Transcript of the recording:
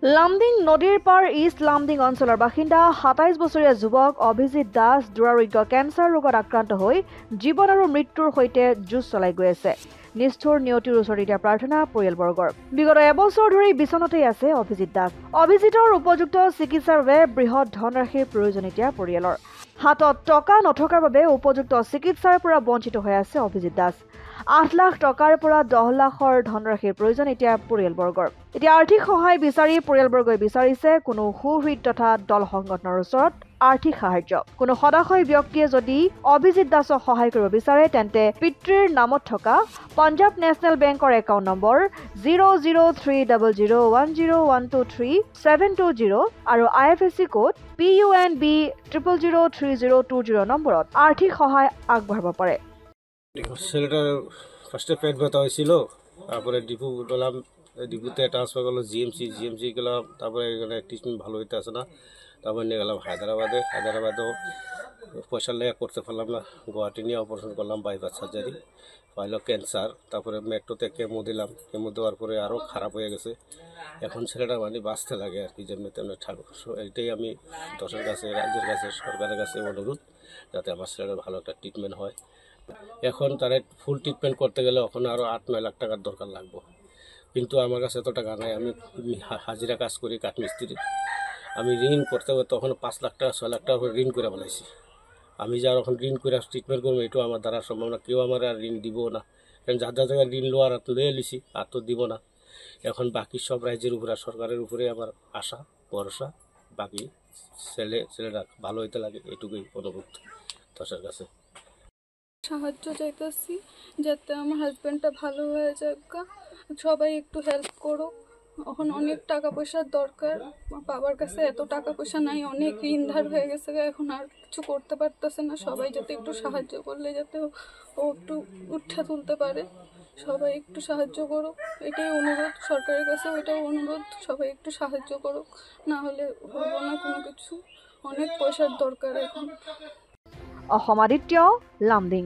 লামডিং নদীৰ পাৰ ইষ্ট লামডিং অঞ্চলৰ বাসিন্দা ২৭ বছৰীয়া যুৱক অভিজিত দাস দুৰাৰোগ্য কেঞ্চাৰ ৰোগত আক্ৰান্ত হৈ জীৱন আৰু মৃত্যুৰ সৈতে যুঁজ চলাই গৈ আছে। নিষ্ঠুৰ নিয়তিৰ ওচৰত এতিয়া প্ৰাৰ্থনা পৰিয়ালবৰ্গৰ। বিগত এবছৰ ধৰি বিচনাতেই আছে অভিজিত দাস। অভিজিতৰ উপযুক্ত চিকিৎসাৰ বাবে বৃহৎ ধনৰাশিৰ প্ৰয়োজন এতিয়া পৰিয়ালৰ। হাতত টকা নথকাৰ বাবে উপযুক্ত চিকিৎসাৰ পৰা বঞ্চিত হৈ আছে অভিজিত দাস। ৮ লাখ টকাৰ পৰা ১০ লাখৰ ধনৰাশিৰ প্ৰয়োজন এতিয়া পৰিয়ালবৰ্গৰ। এতিয়া আৰ্থিক সহায় বিচাৰি পৰিয়ালবৰ্গই বিচাৰিছে কোনো সুহৃদ তথা দল সংগঠনৰ ওচৰত আৰ্থিক সাহায্য। কোনো সদাশয় ব্যক্তিয়ে যদি অভিজিত দাসক সহায় কৰিব বিচাৰে তেন্তে পিতৃৰ নামত থকা পাঞ্জাৱ নেশ্যনেল বেংকৰ একাউণ্ট নম্বৰ 0030010123720 আৰু IFSC কোড PUNB 0003020 নম্বৰত আৰ্থিক সহায় আগবঢ়াব পাৰে। ছেলেটার ফার্স্টে পেট ব্যথা হয়েছিল, তারপরে ডিপু গেলাম, ডিপুতে ট্রান্সফার করলো জিএমসি গেলাম, তারপরে এখানে ট্রিটমেন্ট ভালো হইতে আসে না, তারপরে নিয়ে গেলাম হায়দ্রাবাদেও পয়সা লেগে করতে পারলাম না, গুয়াহাটি নিয়ে অপারেশন করলাম, বাইপাস সার্জারি, পাইল ক্যান্সার, তারপরে মেট্রোতে কেমো দিলাম, কেমো দেওয়ার পরে আরও খারাপ হয়ে গেছে। এখন ছেলেটা মানে বাঁচতে লাগে আর কি, যেমনি তেমনি ঠাকুর। এইটাই আমি দশের কাছে, রাজ্যের কাছে, সরকারের কাছে অনুরোধ যাতে আমার ছেলেটার ভালো একটা ট্রিটমেন্ট হয়। এখন তারা ফুল ট্রিটমেন্ট করতে গেলে ওখানে আরও ৮-৯ লাখ টাকার দরকার লাগবে, কিন্তু আমার কাছে এত টাকা নাই। আমি হাজিরা কাজ করি, কাঠমিস্ত্রি। আমি ঋণ করতে হবে তখন ৫ লাখ টাকা ৬ লাখ টাকা করে ঋণ করে বলাইছি। আমি যা এখন ঋণ করে ট্রিটমেন্ট করবো এটাও আমার দ্বারা সম্ভব না, কেউ আমার আর ঋণ দিব না, কারণ যার জায়গায় ঋণ লোয়ার আর লয়ে লিছি আর তো দিব না। এখন বাকি সব রাজ্যের উপরে সরকারের উপরে আমার আশা ভরসা, বাকি ছেলেরা ভালো হইতে লাগে, এটুকুই অনুরোধ দশের কাছে। সাহায্য চাইতেছি যাতে আমার হাজব্যান্ডটা ভালো হয়ে যাক, সবাই একটু হেল্প করো। এখন অনেক টাকা পয়সার দরকার, বাবার কাছে এত টাকা পয়সা নাই, অনেক ঋণ ধার হয়ে গেছে, এখন আর কিছু করতে পারতেছে না। সবাই যাতে একটু সাহায্য করলে যাতে ও একটু উঠে তুলতে পারে, সবাই একটু সাহায্য করুক, এটাই অনুরোধ সরকারের কাছে, ওইটাও অনুরোধ সবাই একটু সাহায্য করুক, না হলে হবো না কোনো কিছু, অনেক পয়সার দরকার এখন। অসম আদিত্য, লামডিং।